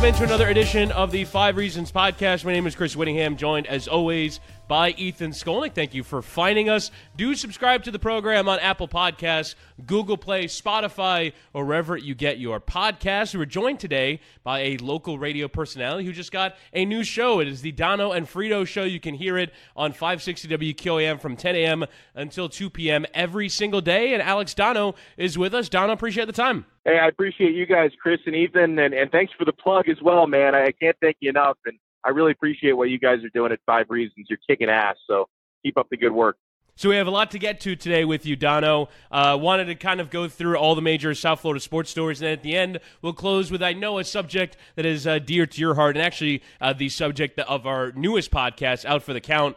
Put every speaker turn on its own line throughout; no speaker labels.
into another edition of the 5 Reasons Podcast. My name is Chris Whittingham, joined as always by Ethan Skolnick. Thank you for finding us. Do subscribe to the program on Apple Podcasts, Google Play, Spotify, or wherever you get your podcasts. We're joined today by a local radio personality who just got a new show. It is the Donno and Friedo show. You can hear it on 560 WQAM from 10 a.m. until 2 p.m. every single day. And Alex Donno is with us. Donno, appreciate the time.
Hey, I appreciate you guys, Chris and Ethan, and thanks for the plug as well, man. I can't thank you enough, and I really appreciate what you guys are doing at 5 Reasons. You're kicking ass, so keep up the good work.
So we have a lot to get to today with you, Donno. Wanted to kind of go through all the major South Florida sports stories, and at the end, we'll close with, I know, a subject that is dear to your heart, and actually the subject of our newest podcast, Out for the Count,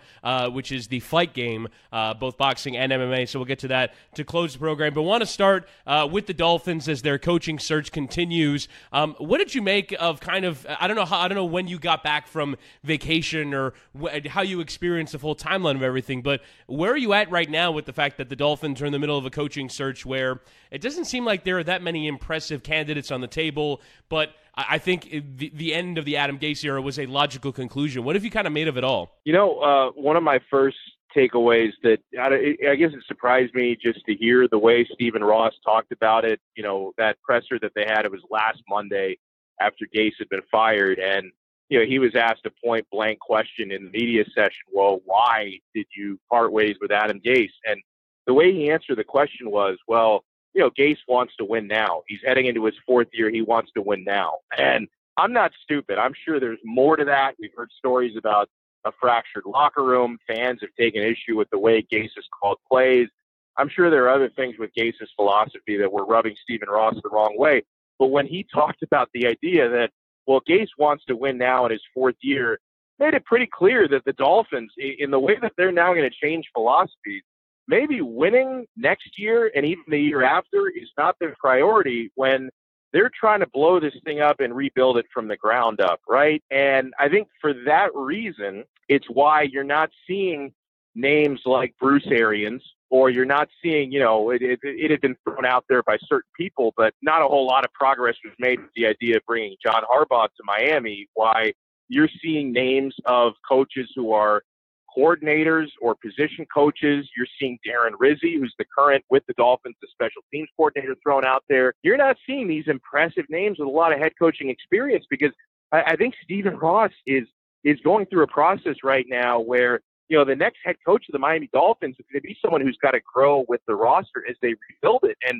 which is the fight game, both boxing and MMA. So we'll get to that to close the program. But want to start with the Dolphins as their coaching search continues. What did you make of kind of, I don't know when you got back from vacation or how you experienced the full timeline of everything, but where are you at right now with the fact that the Dolphins are in the middle of a coaching search where it doesn't seem like there are that many impressive candidates on the table, but I think the end of the Adam Gase era was a logical conclusion. What have you kind of made of it all?
You know, one of my first takeaways that I guess it surprised me just to hear the way Stephen Ross talked about it, you know, that presser that they had, it was last Monday after Gase had been fired, and you know, he was asked a point-blank question in the media session, well, why did you part ways with Adam Gase? And the way he answered the question was, well, you know, Gase wants to win now. He's heading into his 4th year. He wants to win now. And I'm not stupid. I'm sure there's more to that. We've heard stories about a fractured locker room. Fans have taken issue with the way Gase has called plays. I'm sure there are other things with Gase's philosophy that were rubbing Stephen Ross the wrong way. But when he talked about the idea that, well, Gase wants to win now in his 4th year, made it pretty clear that the Dolphins, in the way that they're now going to change philosophies, maybe winning next year and even the year after is not their priority when they're trying to blow this thing up and rebuild it from the ground up, right? And I think for that reason, it's why you're not seeing names like Bruce Arians, or you're not seeing, you know, it had been thrown out there by certain people, but not a whole lot of progress was made with the idea of bringing John Harbaugh to Miami. Why you're seeing names of coaches who are coordinators or position coaches. You're seeing Darren Rizzi, who's the current with the Dolphins, the special teams coordinator, thrown out there. You're not seeing these impressive names with a lot of head coaching experience because I think Stephen Ross is going through a process right now where, you know, the next head coach of the Miami Dolphins is going to be someone who's got to grow with the roster as they rebuild it. And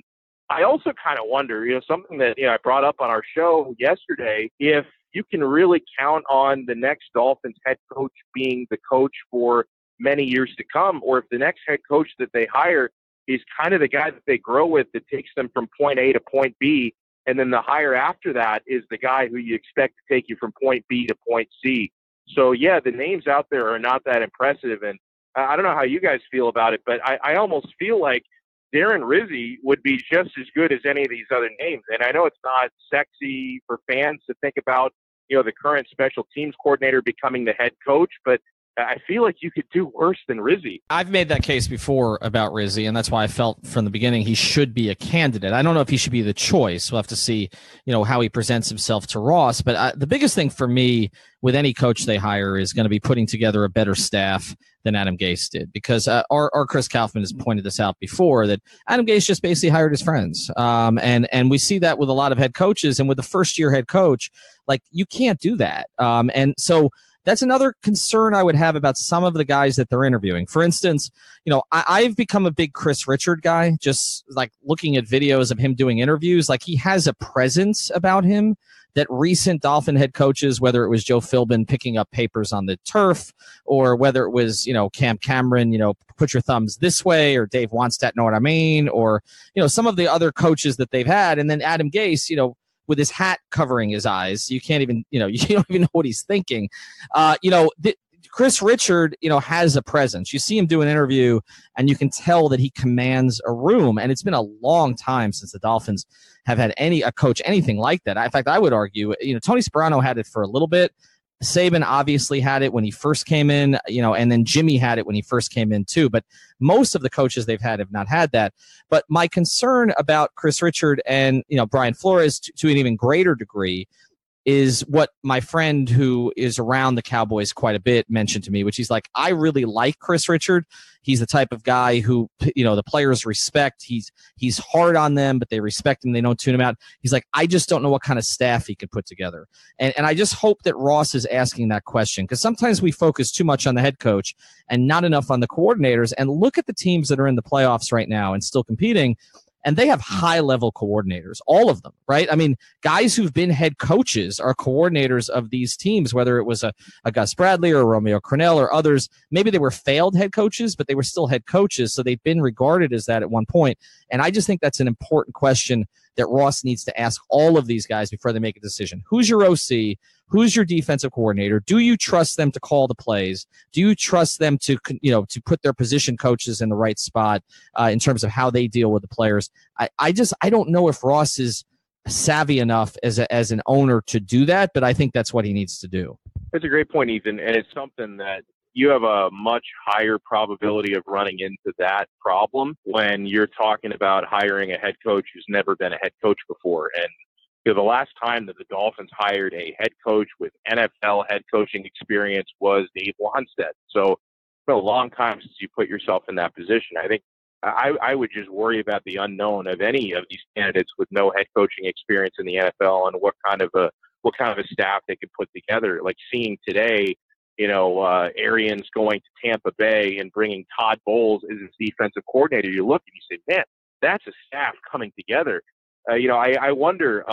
I also kind of wonder, you know, something that, you know, I brought up on our show yesterday, if you can really count on the next Dolphins head coach being the coach for many years to come, or if the next head coach that they hire is kind of the guy that they grow with that takes them from point A to point B, and then the hire after that is the guy who you expect to take you from point B to point C. So, yeah, the names out there are not that impressive, and I don't know how you guys feel about it, but I almost feel like Darren Rizzi would be just as good as any of these other names. And I know it's not sexy for fans to think about, you know, the current special teams coordinator becoming the head coach, but I feel like you could do worse than Rizzi.
I've made that case before about Rizzi, and that's why I felt from the beginning he should be a candidate. I don't know if he should be the choice. We'll have to see, you know, how he presents himself to Ross. But the biggest thing for me with any coach they hire is going to be putting together a better staff than Adam Gase did, because our Chris Kaufman has pointed this out before, that Adam Gase just basically hired his friends. And we see that with a lot of head coaches, and with the first-year head coach, like, you can't do that. And so that's another concern I would have about some of the guys that they're interviewing. For instance, you know, I've become a big Chris Richard guy, just like looking at videos of him doing interviews. Like, he has a presence about him that recent Dolphin head coaches, whether it was Joe Philbin picking up papers on the turf, or whether it was, you know, Cam Cameron, you know, put your thumbs this way, or Dave Wannstedt, know what I mean, or, you know, some of the other coaches that they've had. And then Adam Gase, you know, with his hat covering his eyes, you can't even, you know, you don't even know what he's thinking. You know, Chris Richard, you know, has a presence. You see him do an interview and you can tell that he commands a room. And it's been a long time since the Dolphins have had a coach, anything like that. In fact, I would argue, you know, Tony Sparano had it for a little bit. Saban obviously had it when he first came in, you know, and then Jimmy had it when he first came in too. But most of the coaches they've had have not had that. But my concern about Chris Richard and, you know, Brian Flores to an even greater degree is what my friend who is around the Cowboys quite a bit mentioned to me, which he's like, I really like Chris Richard. He's the type of guy who, the players respect. He's hard on them, but they respect him. They don't tune him out. He's like, I just don't know what kind of staff he can put together. And I just hope that Ross is asking that question, because sometimes we focus too much on the head coach and not enough on the coordinators. And look at the teams that are in the playoffs right now and still competing. And they have high-level coordinators, all of them, right? I mean, guys who've been head coaches are coordinators of these teams, whether it was a Gus Bradley or Romeo Crennel or others. Maybe they were failed head coaches, but they were still head coaches, so they've been regarded as that at one point. And I just think that's an important question that Ross needs to ask all of these guys before they make a decision. Who's your OC? Who's your defensive coordinator? Do you trust them to call the plays? Do you trust them to put their position coaches in the right spot in terms of how they deal with the players? I don't know if Ross is savvy enough as an owner to do that, but I think that's what he needs to do.
That's a great point, Ethan, and it's something that you have a much higher probability of running into that problem when you're talking about hiring a head coach who's never been a head coach before. And the last time that the Dolphins hired a head coach with NFL head coaching experience was Dave Wannstedt. So it's been a long time since you put yourself in that position. I think I would just worry about the unknown of any of these candidates with no head coaching experience in the NFL and what kind of a staff they could put together. Like seeing today, Arians going to Tampa Bay and bringing Todd Bowles as his defensive coordinator. You look and you say, man, that's a staff coming together. I wonder,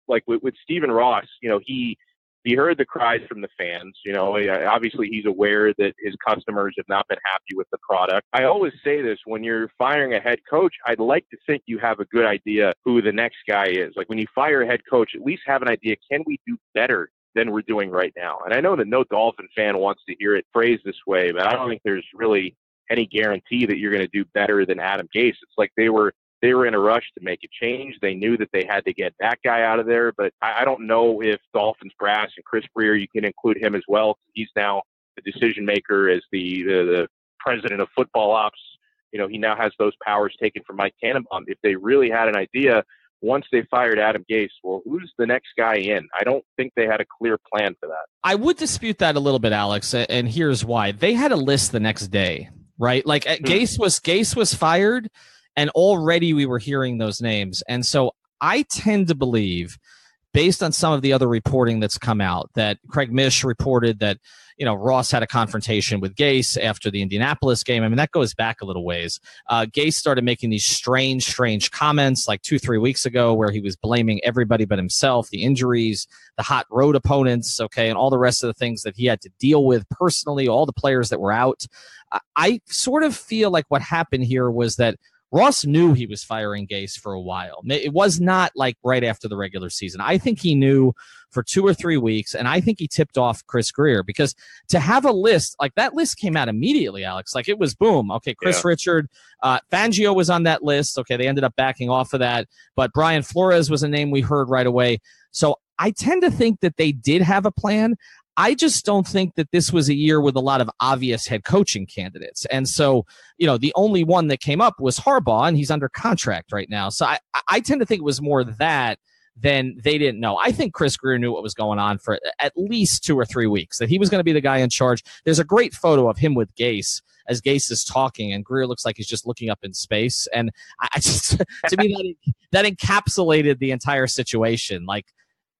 like with Stephen Ross, he heard the cries from the fans. Obviously he's aware that his customers have not been happy with the product. I always say this, when you're firing a head coach, I'd like to think you have a good idea who the next guy is. Like when you fire a head coach, at least have an idea, can we do better than we're doing right now? And I know that no Dolphin fan wants to hear it phrased this way, but I don't think there's really any guarantee that you're going to do better than Adam Gase. It's like they were in a rush to make a change. They knew that they had to get that guy out of there, but I don't know if Dolphins brass and Chris Breer, you can include him as well. He's now the decision maker as the president of football ops. He now has those powers taken from Mike Tannenbaum. If they really had an idea, once they fired Adam Gase, well, who's the next guy in? I don't think they had a clear plan for that.
I would dispute that a little bit, Alex, and here's why. They had a list the next day, right? Like Gase was fired, and already we were hearing those names. And so I tend to believe, based on some of the other reporting that's come out, that Craig Mish reported that, Ross had a confrontation with Gase after the Indianapolis game. I mean, that goes back a little ways. Gase started making these strange comments like 2-3 weeks ago where he was blaming everybody but himself, the injuries, the hot road opponents, and all the rest of the things that he had to deal with personally, all the players that were out. I sort of feel like what happened here was that Ross knew he was firing Gase for a while. It was not like right after the regular season. I think he knew for 2 or 3 weeks, and I think he tipped off Chris Greer, because to have a list, like that list came out immediately, Alex. Like it was boom. Okay, Chris Richard, Fangio was on that list. Okay, they ended up backing off of that, but Brian Flores was a name we heard right away. So I tend to think that they did have a plan. I just don't think that this was a year with a lot of obvious head coaching candidates. And so, the only one that came up was Harbaugh, and he's under contract right now. So I tend to think it was more that than they didn't know. I think Chris Greer knew what was going on for at least 2 or 3 weeks, that he was going to be the guy in charge. There's a great photo of him with Gase as Gase is talking, and Greer looks like he's just looking up in space. And I just, to me, that encapsulated the entire situation. Like,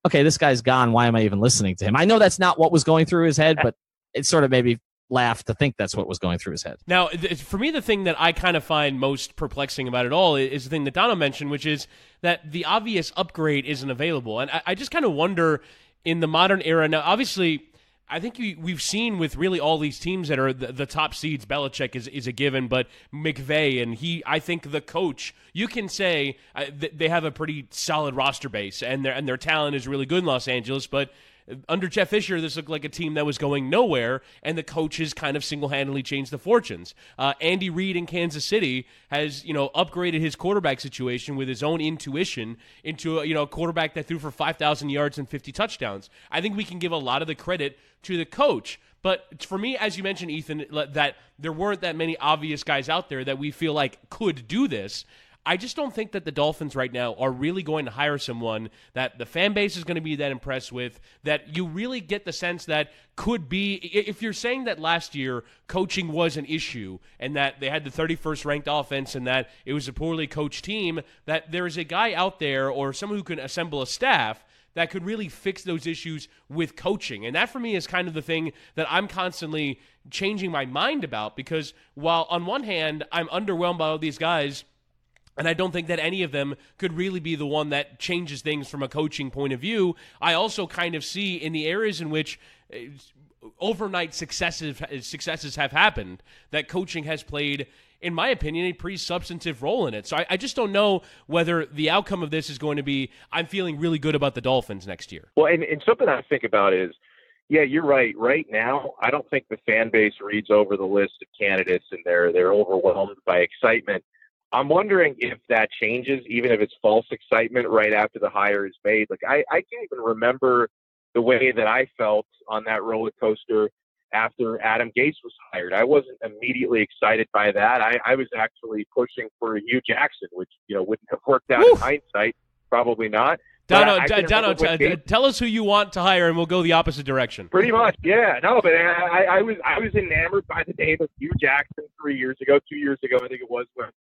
okay, this guy's gone. Why am I even listening to him? I know that's not what was going through his head, but it sort of made me laugh to think that's what was going through his head.
Now, for me, the thing that I kind of find most perplexing about it all is the thing that Donno mentioned, which is that the obvious upgrade isn't available. And I just kind of wonder, in the modern era, now, obviously, I think we've seen with really all these teams that are the top seeds, Belichick is a given, but McVay and I think the coach, you can say they have a pretty solid roster base and their talent is really good in Los Angeles, but under Jeff Fisher, this looked like a team that was going nowhere, and the coaches kind of single-handedly changed the fortunes. Andy Reid in Kansas City has, upgraded his quarterback situation with his own intuition into a quarterback that threw for 5,000 yards and 50 touchdowns. I think we can give a lot of the credit to the coach. But for me, as you mentioned, Ethan, that there weren't that many obvious guys out there that we feel like could do this. I just don't think that the Dolphins right now are really going to hire someone that the fan base is going to be that impressed with, that you really get the sense that could be, if you're saying that last year coaching was an issue and that they had the 31st ranked offense and that it was a poorly coached team, that there is a guy out there or someone who can assemble a staff that could really fix those issues with coaching. And that for me is kind of the thing that I'm constantly changing my mind about, because while on one hand I'm underwhelmed by all these guys, and I don't think that any of them could really be the one that changes things from a coaching point of view, I also kind of see in the areas in which overnight successes have happened that coaching has played, in my opinion, a pretty substantive role in it. So I just don't know whether the outcome of this is going to be, I'm feeling really good about the Dolphins next year.
Well, and something I think about is, yeah, you're right. Right now, I don't think the fan base reads over the list of candidates and they're overwhelmed by excitement. I'm wondering if that changes, even if it's false excitement right after the hire is made. Like I can't even remember the way that I felt on that roller coaster after Adam Gase was hired. I wasn't immediately excited by that. I was actually pushing for Hugh Jackson, which, wouldn't have worked out in hindsight. Probably not.
Donno, tell us who you want to hire, and we'll go the opposite direction.
Pretty much, yeah. No, but I was enamored by the name of Hugh Jackson 2 years ago, I think it was,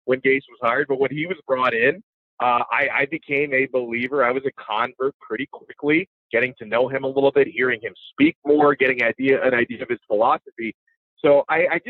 when Gase was hired. But when he was brought in, I became a believer. I was a convert pretty quickly, getting to know him a little bit, hearing him speak more, getting an idea of his philosophy. So I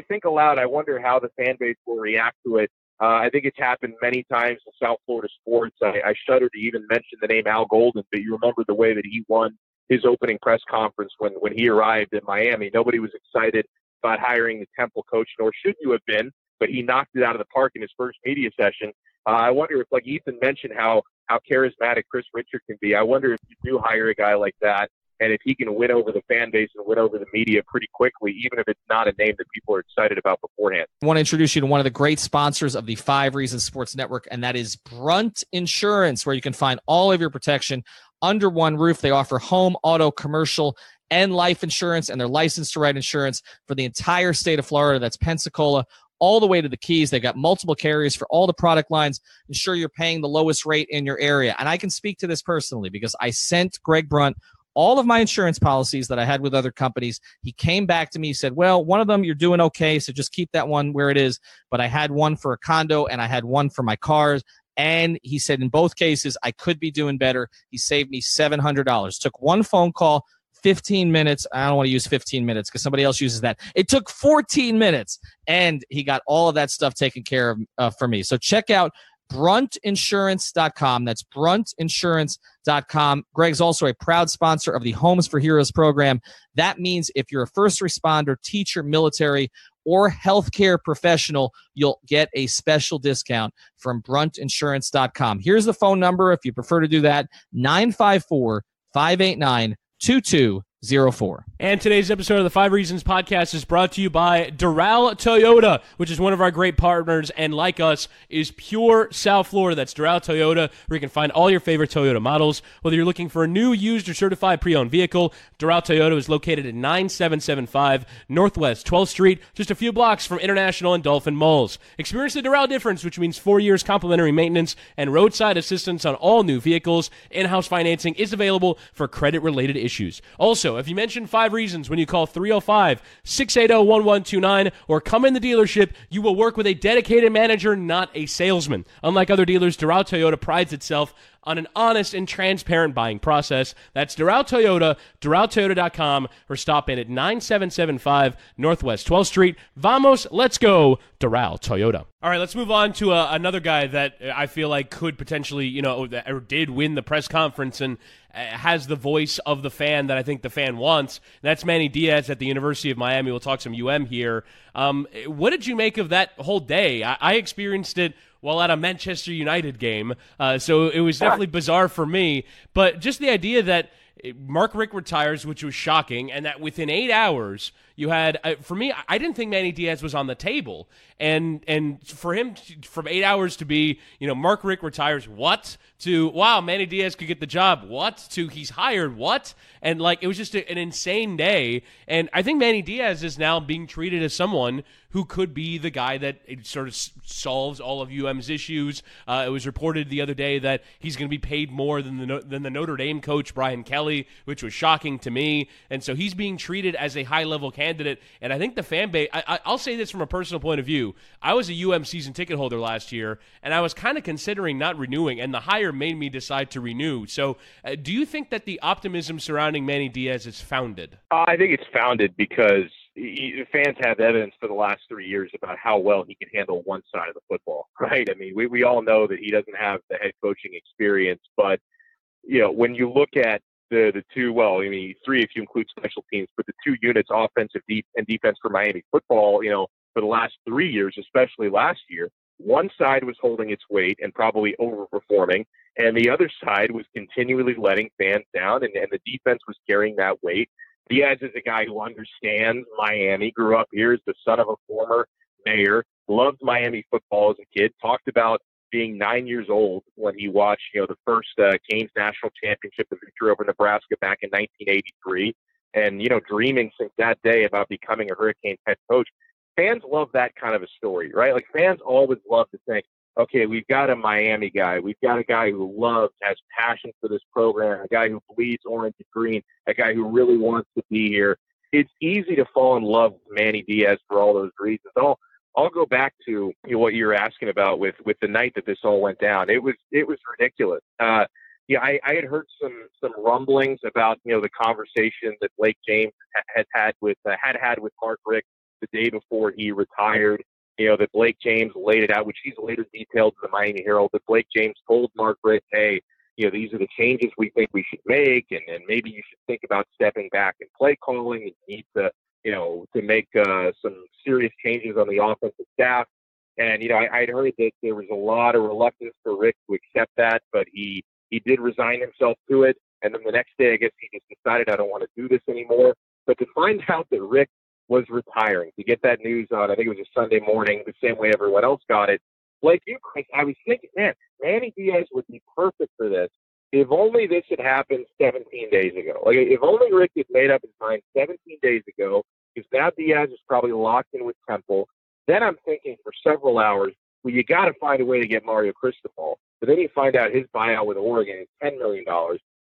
think aloud. I wonder how the fan base will react to it. I think it's happened many times in South Florida sports. I shudder to even mention the name Al Golden, but you remember the way that he won his opening press conference when he arrived in Miami. Nobody was excited about hiring the Temple coach, nor should you have been, but he knocked it out of the park in his first media session. I wonder if, like Ethan mentioned, how charismatic Chris Richard can be. I wonder if you do hire a guy like that, and if he can win over the fan base and win over the media pretty quickly, even if it's not a name that people are excited about beforehand.
I want to introduce you to one of the great sponsors of the 5 Reasons Sports Network, and that is Brunt Insurance, where you can find all of your protection under one roof. They offer home, auto, commercial, and life insurance, and they're licensed to write insurance for the entire state of Florida. That's Pensacola all the way to the Keys. They got multiple carriers for all the product lines. Ensure you're paying the lowest rate in your area. And I can speak to this personally because I sent Greg Brunt all of my insurance policies that I had with other companies. He came back to me, said, well, one of them you're doing okay, so just keep that one where it is. But I had one for a condo and I had one for my cars. And he said in both cases, I could be doing better. He saved me $700. Took one phone call, 15 minutes. I don't want to use 15 minutes because somebody else uses that. It took 14 minutes, and he got all of that stuff taken care of for me. So check out bruntinsurance.com. That's bruntinsurance.com. Greg's also a proud sponsor of the Homes for Heroes program. That means if you're a first responder, teacher, military, or healthcare professional, you'll get a special discount from bruntinsurance.com. Here's the phone number if you prefer to do that, 954-589-2204.
And today's episode of the 5 Reasons podcast is brought to you by Doral Toyota, which is one of our great partners, and like us, is pure South Florida. That's Doral Toyota, where you can find all your favorite Toyota models. Whether you're looking for a new, used, or certified pre-owned vehicle, Doral Toyota is located at 9775 Northwest 12th Street, just a few blocks from International and Dolphin Malls. Experience the Doral difference, which means 4 years complimentary maintenance and roadside assistance on all new vehicles. In-house financing is available for credit-related issues. Also, if you mention 5 Reasons when you call 305-680-1129 or come in the dealership, you will work with a dedicated manager, not a salesman. Unlike other dealers, Doral Toyota prides itself on an honest and transparent buying process. That's Doral Toyota, DoralToyota.com, or stop in at 9775 Northwest 12th Street. Vamos, let's go, Doral Toyota. All right, let's move on to another guy that I feel like could potentially, or did win the press conference and has the voice of the fan that I think the fan wants. That's Manny Diaz at the University of Miami. We'll talk some UM here. What did you make of that whole day? I experienced it while at a Manchester United game, so it was definitely bizarre for me. But just the idea that Mark Richt retires, which was shocking, and that within 8 hours you had, for me, I didn't think Manny Diaz was on the table. And for him, from 8 hours to be, Mark Richt retires, what? To, wow, Manny Diaz could get the job, what? To, he's hired, what? And, it was just an insane day. And I think Manny Diaz is now being treated as someone who could be the guy that sort of solves all of UM's issues. It was reported the other day that he's going to be paid more than the Notre Dame coach, Brian Kelly, which was shocking to me. And so he's being treated as a high-level candidate. And I think the fan base, I'll say this from a personal point of view. I was a UM season ticket holder last year, and I was kind of considering not renewing, and the hire made me decide to renew. So do you think that the optimism surrounding Manny Diaz is founded?
I think it's founded because fans have evidence for the last 3 years about how well he can handle one side of the football, right? I mean, we all know that he doesn't have the head coaching experience, but, when you look at the two, three if you include special teams, but the two units, offensive and defense for Miami football, for the last 3 years, especially last year, one side was holding its weight and probably overperforming, and the other side was continually letting fans down, and the defense was carrying that weight. Diaz is a guy who understands Miami, grew up here as the son of a former mayor, loved Miami football as a kid, talked about being 9 years old when he watched, the first Canes national championship, the victory over Nebraska back in 1983, and, dreaming since that day about becoming a Hurricanes head coach. Fans love that kind of a story, right? Like, fans always love to think, okay, we've got a Miami guy. We've got a guy who loves, has passion for this program, a guy who bleeds orange and green, a guy who really wants to be here. It's easy to fall in love with Manny Diaz for all those reasons. I'll go back to what you were asking about with the night that this all went down. It was ridiculous. I had heard some rumblings about the conversation that Blake James had with Mark Richt the day before he retired. That Blake James laid it out, which he's later detailed to the Miami Herald, that Blake James told Mark Richt, hey, these are the changes we think we should make, and maybe you should think about stepping back and play calling, and you need to, to make some serious changes on the offensive staff. And, I'd heard that there was a lot of reluctance for Richt to accept that, but he did resign himself to it. And then the next day, I guess he just decided, I don't want to do this anymore. But to find out that Richt was retiring, to get that news on, I think it was a Sunday morning, the same way everyone else got it. Like you, Chris, I was thinking, man, Manny Diaz would be perfect for this. If only this had happened 17 days ago. Like, if only Rick had made up his mind 17 days ago, because now Diaz is probably locked in with Temple. Then I'm thinking for several hours, well, you got to find a way to get Mario Cristobal. But then you find out his buyout with Oregon is $10 million.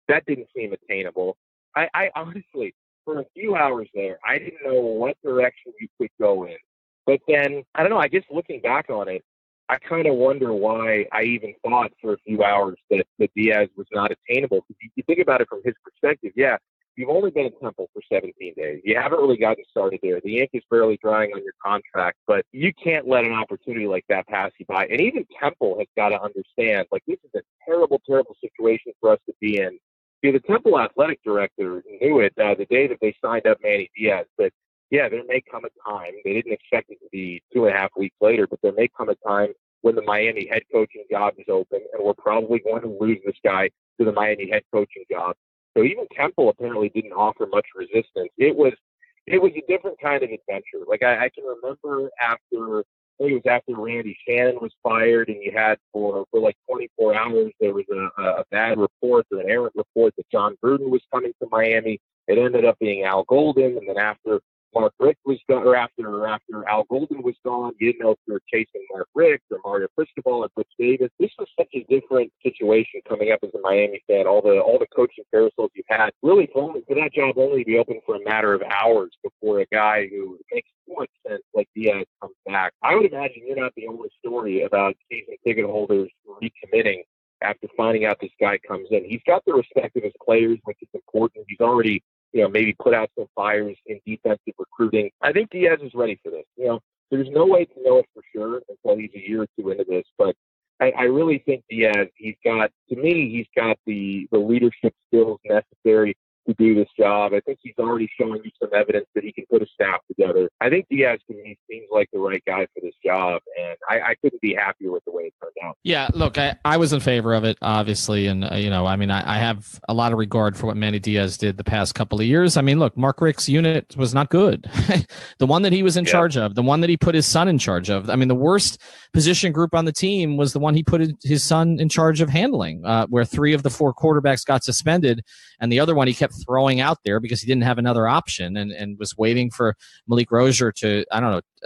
That didn't seem attainable. I honestly, for a few hours there, I didn't know what direction you could go in. But then, I don't know, I guess looking back on it, I kind of wonder why I even thought for a few hours that Diaz was not attainable. Because you think about it from his perspective, yeah, you've only been in Temple for 17 days. You haven't really gotten started there. The ink is barely drying on your contract, but you can't let an opportunity like that pass you by. And even Temple has got to understand, like, this is a terrible, terrible situation for us to be in. See, the Temple athletic director knew it the day that they signed up Manny Diaz, but yeah, there may come a time, they didn't expect it to be 2.5 weeks later, but there may come a time when the Miami head coaching job is open, and we're probably going to lose this guy to the Miami head coaching job. So even Temple apparently didn't offer much resistance. It was a different kind of adventure. Like, I can remember after Randy Shannon was fired, and you had for like 24 hours, there was a bad report or an errant report that John Gruden was coming to Miami. It ended up being Al Golden, and then after Mark Richt was gone, or after Al Golden was gone, you didn't know if you were chasing Mark Richt or Mario Cristobal or Butch Davis. This was such a different situation coming up as a Miami fan. All the coaching carousels you've had, really for that job only to be open for a matter of hours before a guy who makes too much sense like Diaz comes back. I would imagine you're not the only story about season ticket holders recommitting after finding out this guy comes in. He's got the respect of his players, which is important. He's already maybe put out some fires in defensive recruiting. I think Diaz is ready for this. There's no way to know it for sure until he's a year or two into this, but I really think Diaz, he's got the leadership skills necessary to do this job. I think he's already showing you some evidence that he can put a staff together. I think Diaz, to me, seems like the right guy for this job, and I couldn't be happier with the way it turned out.
Yeah, look, I was in favor of it, obviously, and, I have a lot of regard for what Manny Diaz did the past couple of years. I mean, look, Mark Richt's unit was not good. The one that he was in charge of, the one that he put his son in charge of. I mean, the worst position group on the team was the one he put his son in charge of handling, where 3 of the 4 quarterbacks got suspended, and the other one he kept throwing out there because he didn't have another option and was waiting for Malik Rozier to,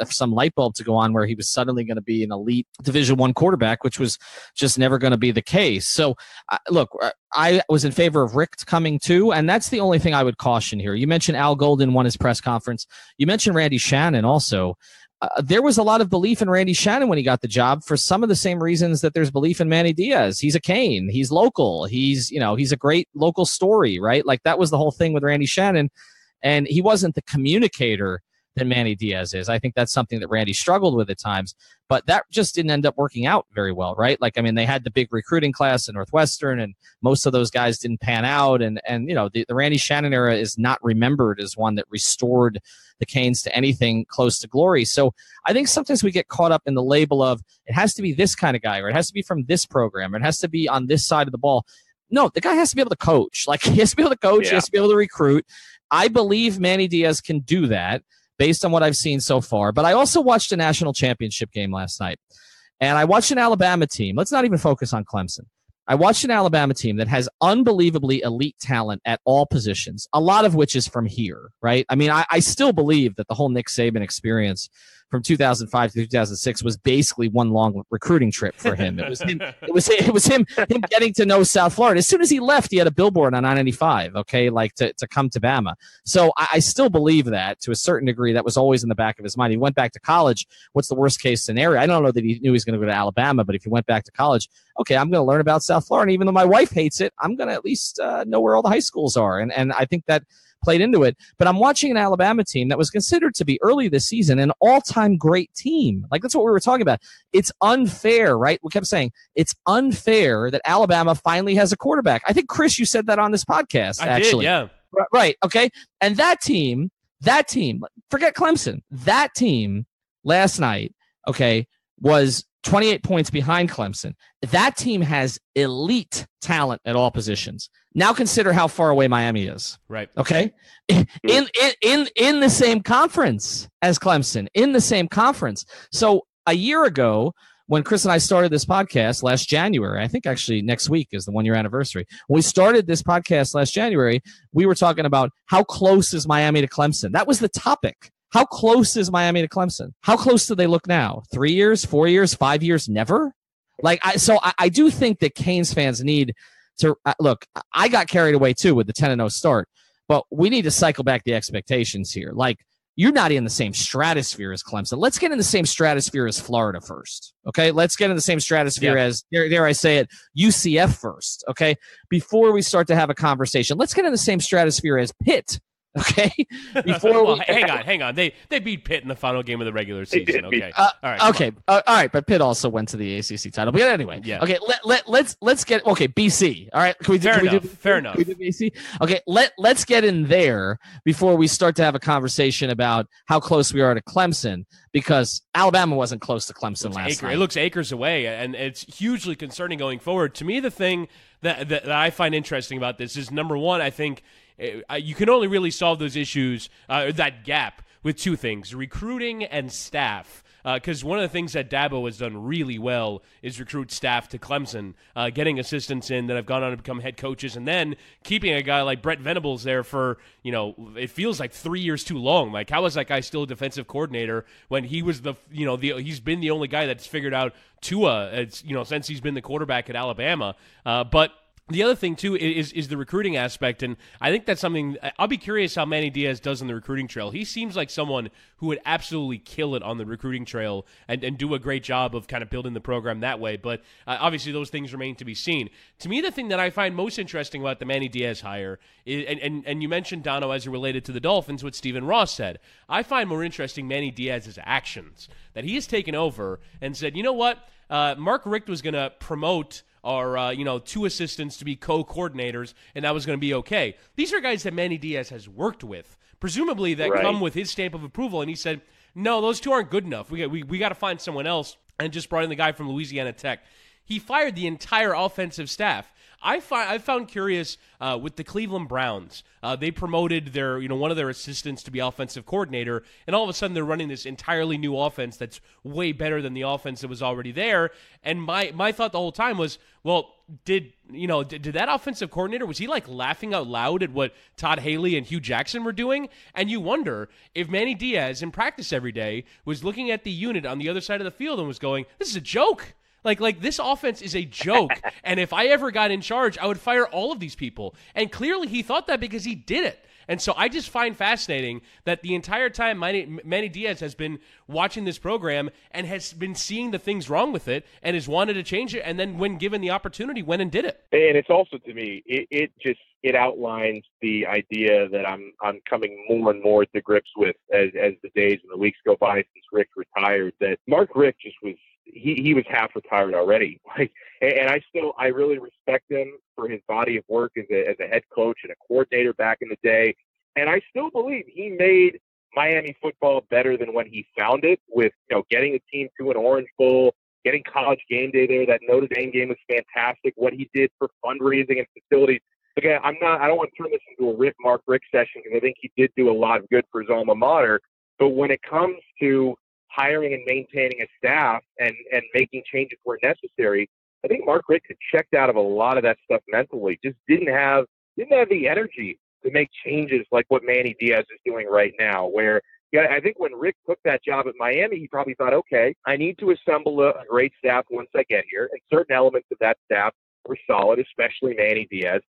some light bulb to go on where he was suddenly going to be an elite Division I quarterback, which was just never going to be the case. So, look, I was in favor of Richt coming too, and that's the only thing I would caution here. You mentioned Al Golden won his press conference. You mentioned Randy Shannon also. There was a lot of belief in Randy Shannon when he got the job for some of the same reasons that there's belief in Manny Diaz. He's a Cane. He's local. He's a great local story, right? Like that was the whole thing with Randy Shannon. And he wasn't the communicator that Manny Diaz is. I think that's something that Randy struggled with at times, but that just didn't end up working out very well, right? Like, I mean, they had the big recruiting class at Northwestern, and most of those guys didn't pan out. And the Randy Shannon era is not remembered as one that restored the Canes to anything close to glory. So I think sometimes we get caught up in the label of it has to be this kind of guy, or it has to be from this program, or it has to be on this side of the ball. No, the guy has to be able to coach. Like, he has to be able to coach. Yeah. He has to be able to recruit. I believe Manny Diaz can do that based on what I've seen so far. But I also watched a national championship game last night, and I watched an Alabama team. Let's not even focus on Clemson. I watched an Alabama team that has unbelievably elite talent at all positions, a lot of which is from here, right? I mean, I still believe that the whole Nick Saban experience from 2005 to 2006 was basically one long recruiting trip for him. It was him getting to know South Florida. As soon as he left, he had a billboard on I-95, okay, like to come to Bama. So I still believe that to a certain degree. That was always in the back of his mind. He went back to college. What's the worst case scenario? I don't know that he knew he was going to go to Alabama, but if he went back to college, okay, I'm going to learn about South Florida. And even though my wife hates it, I'm going to at least know where all the high schools are. And I think that played into it. But I'm watching an Alabama team that was considered to be early this season an all-time great team. Like, that's what we were talking about. It's unfair, right? We kept saying it's unfair that Alabama finally has a quarterback. I think, Chris, you said that on this podcast.
I did, yeah.
Right, okay. And that team, forget Clemson, that team last night, okay, was 28 points behind Clemson. That team has elite talent at all positions. Now consider how far away Miami is.
Right.
Okay. In the same conference as Clemson, in the same conference. So a year ago, when Chris and I started this podcast last January, I think actually next week is the 1-year anniversary. When we started this podcast last January, we were talking about how close is Miami to Clemson. That was the topic. How close is Miami to Clemson? How close do they look now? 3 years, 4 years, 5 years? Never? I do think that Canes fans need to look. I got carried away too with the 10-0 start, but we need to cycle back the expectations here. Like, you're not in the same stratosphere as Clemson. Let's get in the same stratosphere as Florida first. Okay. Let's get in the same stratosphere as, dare I say it, UCF first. Okay. Before we start to have a conversation, let's get in the same stratosphere as Pitt. Okay. Before
hang on. They beat Pitt in the final game of the regular season. Okay.
All right. Okay. All right. But Pitt also went to the ACC title. But anyway. Yeah. Okay. Let's get BC. All right. Fair enough. Can we do BC? Okay. Let's get in there before we start to have a conversation about how close we are to Clemson, because Alabama wasn't close to Clemson last night.
It looks acres away, and it's hugely concerning going forward. To me, the thing that I find interesting about this is, number one, I think you can only really solve those issues, that gap, with two things: recruiting and staff. Because one of the things that Dabo has done really well is recruit staff to Clemson, getting assistants in that have gone on to become head coaches, and then keeping a guy like Brett Venables there for, it feels like 3 years too long. Like, how is that guy still a defensive coordinator when he was he's been the only guy that's figured out Tua, since he's been the quarterback at Alabama. But the other thing, too, is the recruiting aspect, and I think that's something – I'll be curious how Manny Diaz does on the recruiting trail. He seems like someone who would absolutely kill it on the recruiting trail and do a great job of kind of building the program that way, but obviously those things remain to be seen. To me, the thing that I find most interesting about the Manny Diaz hire is, and you mentioned, Donno, as it related to the Dolphins, what Stephen Ross said. I find more interesting Manny Diaz's actions, that he has taken over and said, you know what, Mark Richt was going to promote our, two assistants to be co-coordinators, and that was going to be okay. These are guys that Manny Diaz has worked with, presumably that come with his stamp of approval, and he said, no, those two aren't good enough. We got to find someone else, and just brought in the guy from Louisiana Tech. he fired the entire offensive staff. I found curious with the Cleveland Browns. They promoted their one of their assistants to be offensive coordinator, and all of a sudden they're running this entirely new offense that's way better than the offense that was already there. And my thought the whole time was, well, did that offensive coordinator, was he like laughing out loud at what Todd Haley and Hugh Jackson were doing? And you wonder if Manny Diaz in practice every day was looking at the unit on the other side of the field and was going, "This is a joke." Like this offense is a joke, and if I ever got in charge, I would fire all of these people. And clearly he thought that because he did it. And so I just find fascinating that the entire time Manny Diaz has been watching this program and has been seeing the things wrong with it and has wanted to change it, and then when given the opportunity, went and did it.
And it's also, to me, it outlines the idea that I'm coming more and more to grips with as the days and the weeks go by since Rick retired, that Mark Richt just was, he was half retired already. And I really respect him for his body of work as a head coach and a coordinator back in the day. And I still believe he made Miami football better than when he found it, with getting the team to an Orange Bowl, getting College Game Day there. That Notre Dame game was fantastic. What he did for fundraising and facilities. Again, I don't want to turn this into a Mark Richt session, because I think he did do a lot of good for his alma mater. But when it comes to hiring and maintaining a staff and making changes where necessary, I think Mark Richt had checked out of a lot of that stuff mentally. Just didn't have the energy to make changes like what Manny Diaz is doing right now. Where I think when Rick took that job at Miami, he probably thought, okay, I need to assemble a great staff once I get here, and certain elements of that staff were solid, especially Manny Diaz.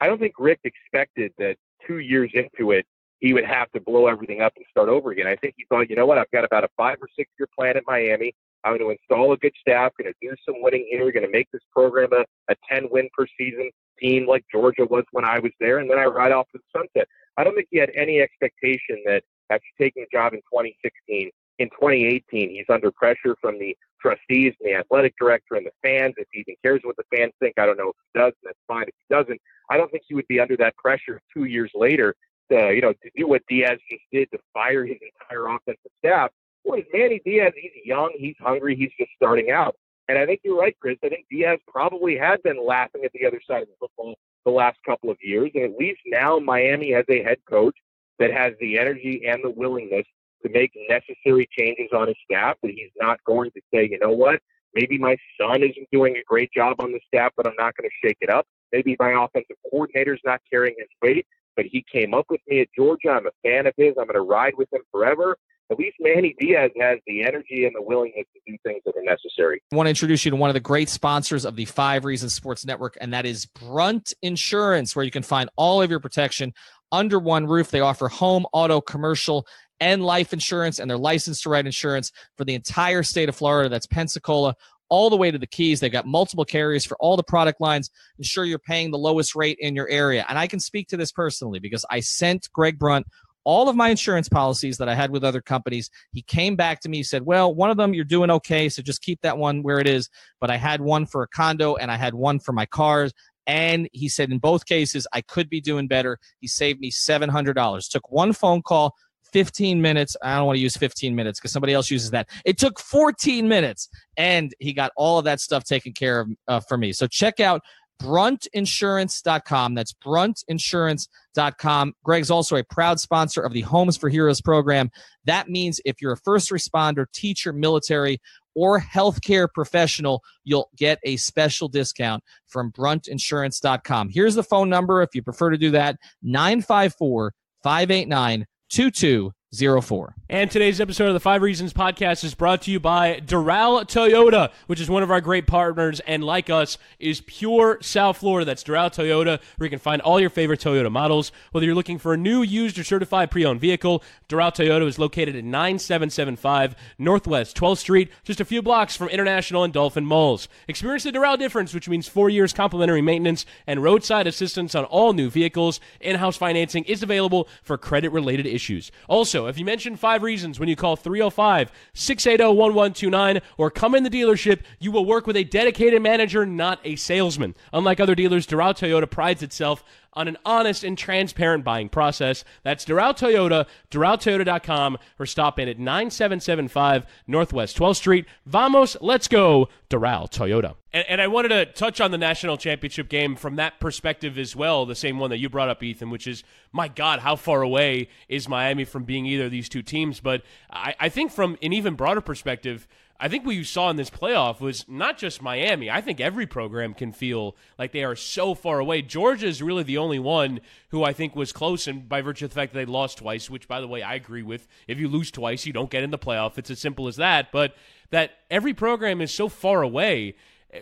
I don't think Rick expected that 2 years into it, he would have to blow everything up and start over again. I think he thought, you know what, I've got about a 5 or 6 year plan at Miami. I'm going to install a good staff, going to do some winning here, going to make this program a 10-win per season team like Georgia was when I was there, and then I ride off to the sunset. I don't think he had any expectation that after taking the job in 2016, in 2018, he's under pressure from the trustees and the athletic director and the fans. If he even cares what the fans think, I don't know if he does, and that's fine if he doesn't. I don't think he would be under that pressure 2 years later to do what Diaz just did, to fire his entire offensive staff. Whereas Manny Diaz, he's young, he's hungry, he's just starting out. And I think you're right, Chris. I think Diaz probably had been laughing at the other side of the football the last couple of years. And at least now Miami has a head coach that has the energy and the willingness to make necessary changes on his staff, that he's not going to say, you know what, maybe my son isn't doing a great job on the staff, but I'm not going to shake it up. Maybe my offensive coordinator's not carrying his weight, but he came up with me at Georgia. I'm a fan of his. I'm going to ride with him forever. At least Manny Diaz has the energy and the willingness to do things that are necessary.
I want to introduce you to one of the great sponsors of the 5 Reasons Sports Network, and that is Brunt Insurance, where you can find all of your protection under one roof. They offer home, auto, commercial, and life insurance, and they're licensed to write insurance for the entire state of Florida. That's Pensacola all the way to the Keys. They've got multiple carriers for all the product lines. Ensure you're paying the lowest rate in your area. And I can speak to this personally because I sent Greg Brunt all of my insurance policies that I had with other companies. He came back to me, said, well, one of them you're doing okay, so just keep that one where it is. But I had one for a condo and I had one for my cars. And he said in both cases, I could be doing better. He saved me $700. Took one phone call, 15 minutes. I don't want to use 15 minutes because somebody else uses that. It took 14 minutes, and he got all of that stuff taken care of for me. So check out bruntinsurance.com. That's bruntinsurance.com. Greg's also a proud sponsor of the Homes for Heroes program. That means if you're a first responder, teacher, military, or healthcare professional, you'll get a special discount from bruntinsurance.com. Here's the phone number if you prefer to do that, 954-589-2204.
And today's episode of the 5 Reasons podcast is brought to you by Doral Toyota, which is one of our great partners, and like us, is pure South Florida. That's Doral Toyota, where you can find all your favorite Toyota models. Whether you're looking for a new, used, or certified pre-owned vehicle, Doral Toyota is located at 9775 Northwest 12th Street, just a few blocks from International and Dolphin Malls. Experience the Doral difference, which means 4 years complimentary maintenance and roadside assistance on all new vehicles. In-house financing is available for credit-related issues. Also, if you mention 5 Reasons when you call 305-680-1129 or come in the dealership, you will work with a dedicated manager, not a salesman. Unlike other dealers, Doral Toyota prides itself on an honest and transparent buying process. That's Doral Toyota, DoralToyota.com, or stop in at 9775 Northwest 12th Street. Vamos, let's go, Doral Toyota. And I wanted to touch on the national championship game from that perspective as well, the same one that you brought up, Ethan, which is, my God, how far away is Miami from being either of these two teams? But I think from an even broader perspective, I think what you saw in this playoff was not just Miami. I think every program can feel like they are so far away. Georgia is really the only one who I think was close, and by virtue of the fact that they lost twice, which, by the way, I agree with. If you lose twice, you don't get in the playoff. It's as simple as that. But that every program is so far away.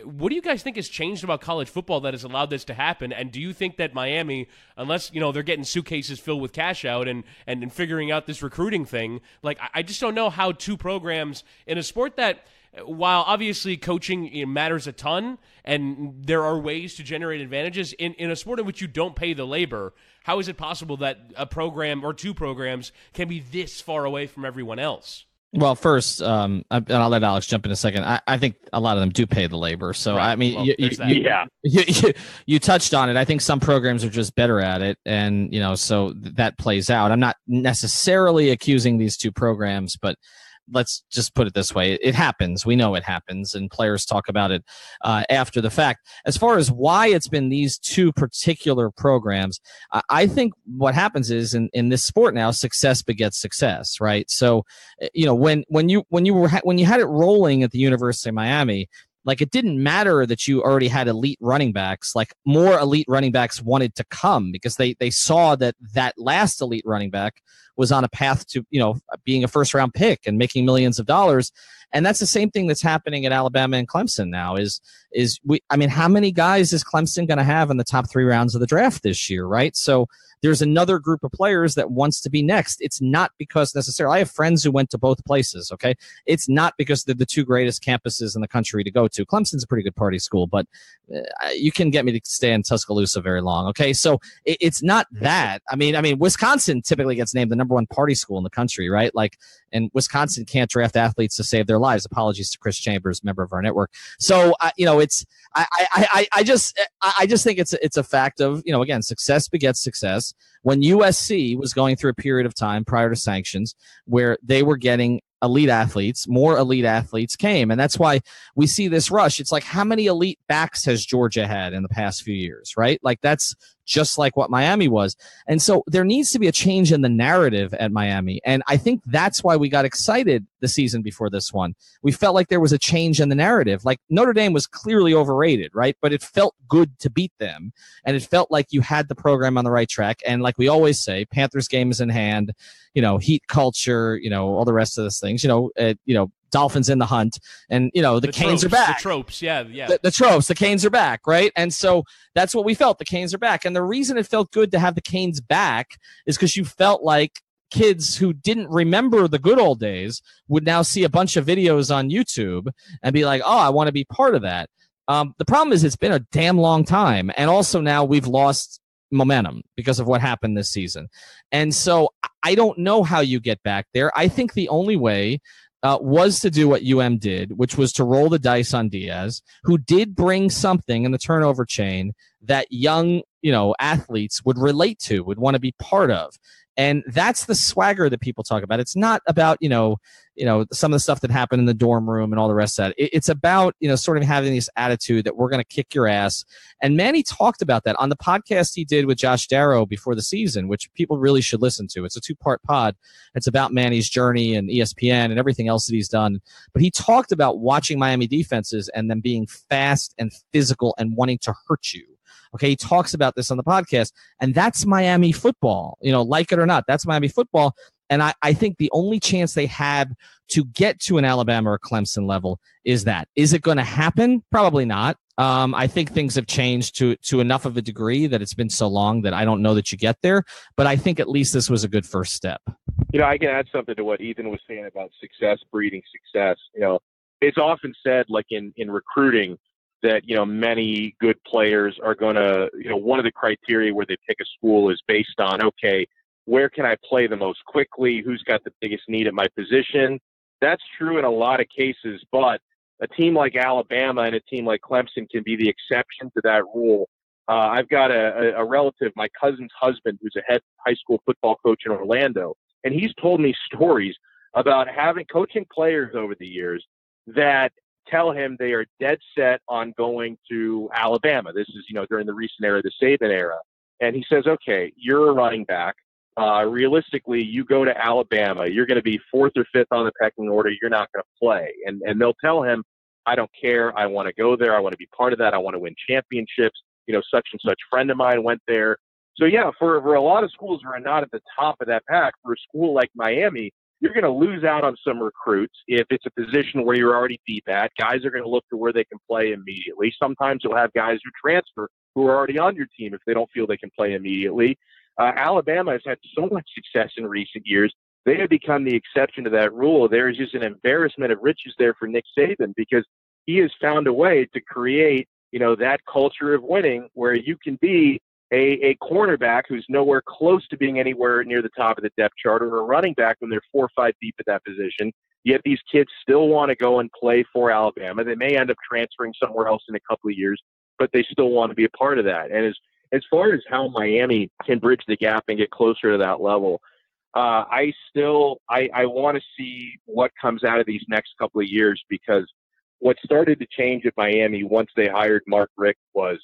What do you guys think has changed about college football that has allowed this to happen? And do you think that Miami, unless they're getting suitcases filled with cash out and figuring out this recruiting thing, like I just don't know how two programs in a sport that, while obviously coaching matters a ton and there are ways to generate advantages, in a sport in which you don't pay the labor, how is it possible that a program or two programs can be this far away from everyone else?
Well, first, and I'll let Alex jump in a second. I think a lot of them do pay the labor. So, right. I mean,
Well,
you touched on it. I think some programs are just better at it. And, so that plays out. I'm not necessarily accusing these two programs, but let's just put it this way. It happens. We know it happens, and players talk about it after the fact. As far as why it's been these two particular programs, I think what happens is in this sport now, success begets success, right? So, when you had it rolling at the University of Miami, like, it didn't matter that you already had elite running backs. Like, more elite running backs wanted to come because they saw that last elite running back was on a path to, being a first round pick and making millions of dollars. And that's the same thing that's happening at Alabama and Clemson now how many guys is Clemson going to have in the top 3 rounds of the draft this year, right? So there's another group of players that wants to be next. It's not because necessarily, I have friends who went to both places, okay? It's not because they're the two greatest campuses in the country to go to. Clemson's a pretty good party school, but you can get me to stay in Tuscaloosa very long, okay? So it's not that. I mean, Wisconsin typically gets named the number 1 party school in the country, right? Like, and Wisconsin can't draft athletes to save their lives. Apologies to Chris Chambers, member of our network. So, I just think it's a fact of, again, success begets success. When USC was going through a period of time prior to sanctions where they were getting elite athletes, more elite athletes came. And that's why we see this rush. It's like, how many elite backs has Georgia had in the past few years, right? Like, that's just like what Miami was. And so there needs to be a change in the narrative at Miami. And I think that's why we got excited the season before this one. We felt like there was a change in the narrative. Like, Notre Dame was clearly overrated, right? But it felt good to beat them. And it felt like you had the program on the right track. And like we always say, Panthers game is in hand, heat culture, all the rest of those things, Dolphins in the hunt, and the Canes are back.
The tropes, yeah.
The tropes, the Canes are back, right? And so that's what we felt. The Canes are back, and the reason it felt good to have the Canes back is because you felt like kids who didn't remember the good old days would now see a bunch of videos on YouTube and be like, "Oh, I want to be part of that." The problem is it's been a damn long time, and also now we've lost momentum because of what happened this season, and so I don't know how you get back there. I think the only way was to do what did, which was to roll the dice on Diaz, who did bring something in the turnover chain that young, athletes would relate to, would want to be part of. And that's the swagger that people talk about. It's not about, some of the stuff that happened in the dorm room and all the rest of that. It's about, sort of having this attitude that we're going to kick your ass. And Manny talked about that on the podcast he did with Josh Darrow before the season, which people really should listen to. It's a 2-part pod. It's about Manny's journey and ESPN and everything else that he's done. But he talked about watching Miami defenses and them being fast and physical and wanting to hurt you. Okay, he talks about this on the podcast, and that's Miami football. Like it or not, that's Miami football. And I think the only chance they have to get to an Alabama or Clemson level is that. Is it going to happen? Probably not. I think things have changed to enough of a degree that it's been so long that I don't know that you get there. But I think at least this was a good first step.
I can add something to what Ethan was saying about success breeding success. It's often said, like in recruiting, that, many good players are going to, one of the criteria where they pick a school is based on, okay, where can I play the most quickly? Who's got the biggest need at my position? That's true in a lot of cases, but a team like Alabama and a team like Clemson can be the exception to that rule. I've got a relative, my cousin's husband, who's a head high school football coach in Orlando, and he's told me stories about coaching players over the years that tell him they are dead set on going to Alabama. This is, during the recent era, the Saban era. And he says, okay, you're a running back. Realistically, you go to Alabama, you're going to be fourth or fifth on the pecking order. You're not going to play. And they'll tell him, I don't care. I want to go there. I want to be part of that. I want to win championships. Such and such friend of mine went there. So yeah, for a lot of schools who are not at the top of that pack, for a school like Miami, you're going to lose out on some recruits if it's a position where you're already deep at. Guys are going to look to where they can play immediately. Sometimes you'll have guys who transfer who are already on your team if they don't feel they can play immediately. Alabama has had so much success in recent years. They have become the exception to that rule. There is just an embarrassment of riches there for Nick Saban because he has found a way to create, that culture of winning where you can be a cornerback who's nowhere close to being anywhere near the top of the depth chart, or a running back when they're 4 or 5 deep at that position. Yet these kids still want to go and play for Alabama. They may end up transferring somewhere else in a couple of years, but they still want to be a part of that. And as far as how Miami can bridge the gap and get closer to that level, I want to see what comes out of these next couple of years, because what started to change at Miami once they hired Mark Richt was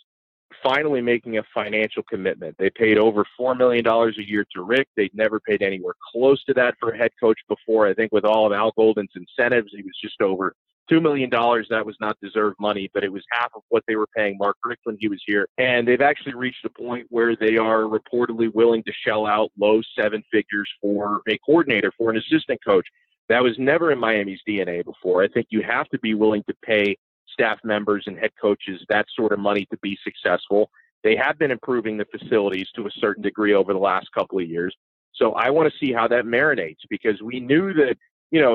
finally making a financial commitment. They paid over $4 million a year to Rick. They'd never paid anywhere close to that for a head coach before. I think with all of Al Golden's incentives, he was just over $2 million. That was not deserved money, but it was half of what they were paying Mark Richt when he was here. And they've actually reached a point where they are reportedly willing to shell out low 7 figures for a coordinator, for an assistant coach. That was never in Miami's DNA before. I think you have to be willing to pay staff members and head coaches that sort of money to be successful. They have been improving the facilities to a certain degree over the last couple of years. So I want to see how that marinates, because we knew that,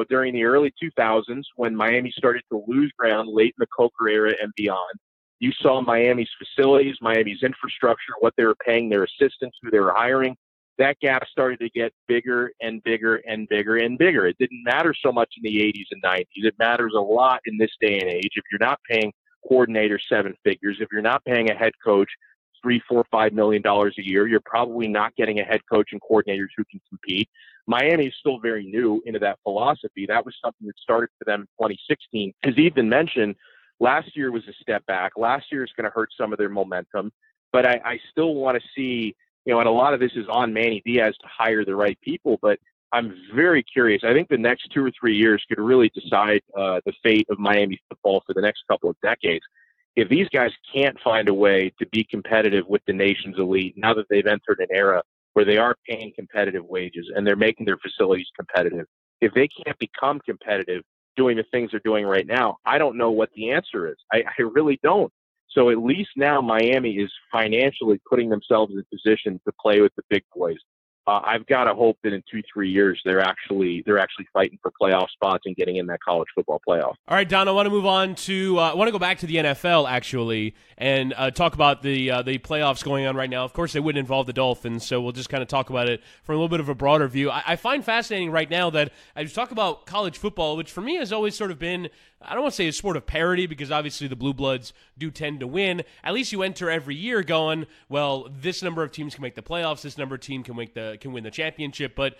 during the early 2000s, when Miami started to lose ground late in the Coker era and beyond, you saw Miami's facilities, Miami's infrastructure, what they were paying their assistants, who they were hiring. That gap started to get bigger and bigger and bigger and bigger. It didn't matter so much in the 80s and 90s. It matters a lot in this day and age. If you're not paying coordinators 7 figures, if you're not paying a head coach $3, $4, $5 million a year, you're probably not getting a head coach and coordinators who can compete. Miami is still very new into that philosophy. That was something that started for them in 2016. As Ethan mentioned, last year was a step back. Last year is going to hurt some of their momentum, but I still want to see, and a lot of this is on Manny Diaz to hire the right people, but I'm very curious. I think the next 2 or 3 years could really decide the fate of Miami football for the next couple of decades. If these guys can't find a way to be competitive with the nation's elite, now that they've entered an era where they are paying competitive wages and they're making their facilities competitive, if they can't become competitive doing the things they're doing right now, I don't know what the answer is. I really don't. So at least now Miami is financially putting themselves in position to play with the big boys. I've got to hope that in 2-3 years they're actually fighting for playoff spots and getting in that college football playoff.
All right, Don, I want to move on to I want to go back to the NFL actually and talk about the playoffs going on right now. Of course, they wouldn't involve the Dolphins, so we'll just kind of talk about it from a little bit of a broader view. I find fascinating right now that I just talk about college football, which for me has always sort of been, I don't want to say a sport of parity, because obviously the Blue Bloods do tend to win. At least you enter every year going, well, this number of teams can make the playoffs, this number of teams can win the championship, but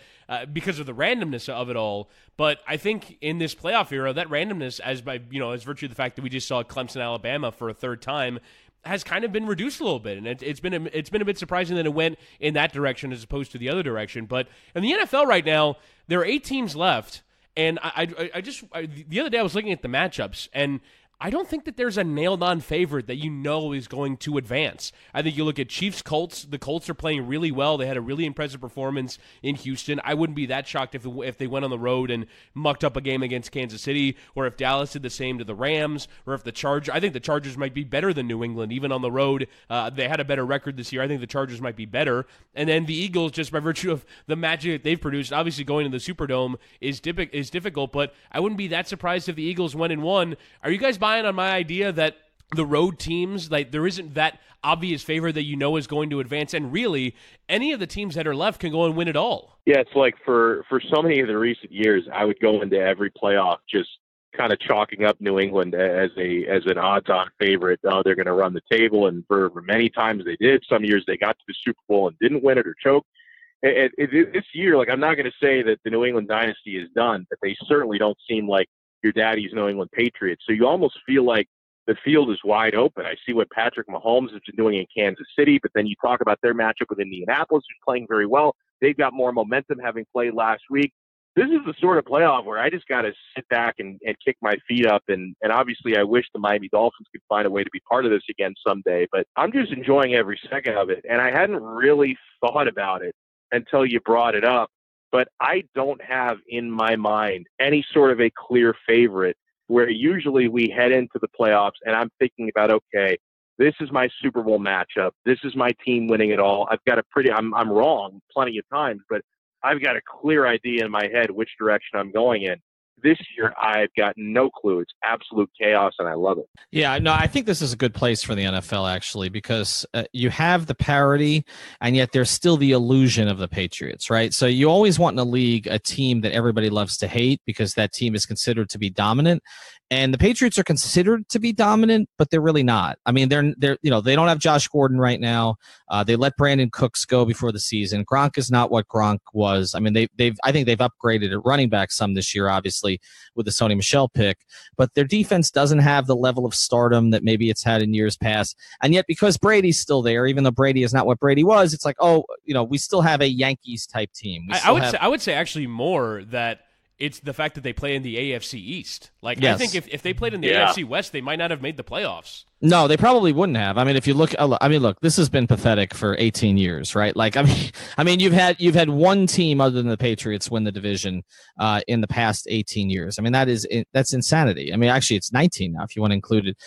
because of the randomness of it all. But I think in this playoff era, that randomness, as virtue of the fact that we just saw Clemson, Alabama for a third time, has kind of been reduced a little bit, and it's been a bit surprising that it went in that direction as opposed to the other direction. But in the NFL right now, there are 8 teams left. And I the other day I was looking at the matchups, and I don't think that there's a nailed-on favorite that is going to advance. I think you look at Chiefs-Colts. The Colts are playing really well. They had a really impressive performance in Houston. I wouldn't be that shocked if they went on the road and mucked up a game against Kansas City, or if Dallas did the same to the Rams, or if I think the Chargers might be better than New England, even on the road. They had a better record this year. I think the Chargers might be better. And then the Eagles, just by virtue of the magic that they've produced, obviously going to the Superdome is difficult, but I wouldn't be that surprised if the Eagles went and won. Are you guys buying on my idea that the road teams, like, there isn't that obvious favorite that is going to advance, and really any of the teams that are left can go and win it all?
Yeah, it's like for so many of the recent years, I would go into every playoff just kind of chalking up New England as an odds-on favorite. They're going to run the table, and for many times they did. Some years they got to the Super Bowl and didn't win it or choked. This year, like, I'm not going to say that the New England dynasty is done, but they certainly don't seem like your daddy's New England Patriots. So you almost feel like the field is wide open. I see what Patrick Mahomes has been doing in Kansas City, but then you talk about their matchup with Indianapolis, who's playing very well. They've got more momentum having played last week. This is the sort of playoff where I just got to sit back and kick my feet up. And obviously I wish the Miami Dolphins could find a way to be part of this again someday, but I'm just enjoying every second of it. And I hadn't really thought about it until you brought it up, but I don't have in my mind any sort of a clear favorite, where usually we head into the playoffs and I'm thinking about, okay, this is my Super Bowl matchup. This is my team winning it all. I'm wrong plenty of times, but I've got a clear idea in my head which direction I'm going in. This year, I've got no clue. It's absolute chaos, and I love it.
Yeah, no, I think this is a good place for the NFL, actually, because you have the parity, and yet there's still the illusion of the Patriots, right? So you always want in a league a team that everybody loves to hate because that team is considered to be dominant. And the Patriots are considered to be dominant, but they're really not. I mean, they're they don't have Josh Gordon right now. They let Brandon Cooks go before the season. Gronk is not what Gronk was. I mean, I think they've upgraded at running back some this year, obviously, with the Sony Michel pick. But their defense doesn't have the level of stardom that maybe it's had in years past. And yet, because Brady's still there, even though Brady is not what Brady was, it's like, we still have a Yankees type team.
I would say actually more that it's the fact that they play in the AFC East. Like, yes. I think if they played in the AFC West, they might not have made the playoffs.
No, they probably wouldn't have. I mean, if you look, this has been pathetic for 18 years, right? Like, I mean, you've had one team other than the Patriots win the division in the past 18 years. I mean, that's insanity. I mean, actually, it's 19 now if you want to include it.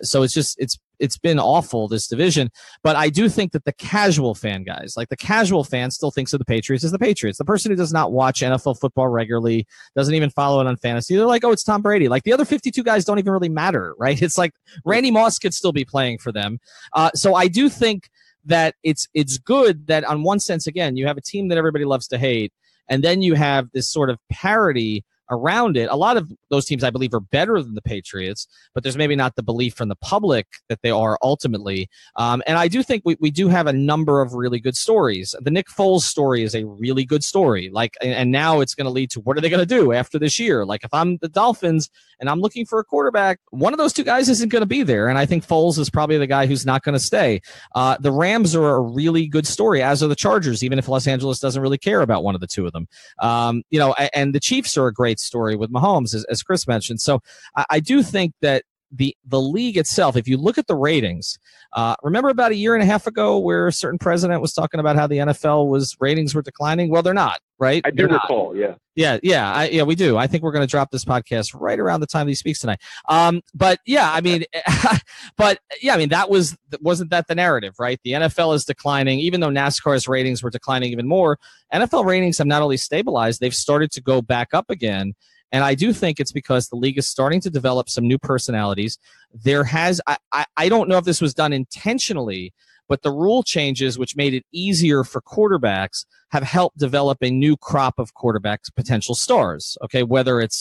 So it's been awful, this division. But I do think that the casual fan guys, like the casual fan, still thinks of the Patriots as the Patriots. The person who does not watch NFL football regularly, doesn't even follow it on fantasy, they're like, oh, it's Tom Brady. Like the other 52 guys don't even really matter, right? It's like Randy Moss could still be playing for them. So I do think that it's good that on one sense, again, you have a team that everybody loves to hate, and then you have this sort of parity around it. A lot of those teams, I believe, are better than the Patriots, but there's maybe not the belief from the public that they are ultimately. And I do think we do have a number of really good stories. The Nick Foles story is a really good story. Like, and now it's going to lead to what are they going to do after this year? Like, if I'm the Dolphins and I'm looking for a quarterback, one of those two guys isn't going to be there. And I think Foles is probably the guy who's not going to stay. The Rams are a really good story, as are the Chargers, even if Los Angeles doesn't really care about one of the two of them. And the Chiefs are a great story with Mahomes, as Chris mentioned. So I do think that the league itself, if you look at the ratings, remember about a year and a half ago where a certain president was talking about how the NFL ratings were declining? Well, they're not, right?
I do recall, yeah.
Yeah, we do. I think we're going to drop this podcast right around the time that he speaks tonight. But yeah, I mean, wasn't that the narrative, right? The NFL is declining, even though NASCAR's ratings were declining even more. NFL ratings have not only stabilized, they've started to go back up again. And I do think it's because the league is starting to develop some new personalities. I don't know if this was done intentionally, but the rule changes, which made it easier for quarterbacks, have helped develop a new crop of quarterbacks, potential stars. Okay, whether it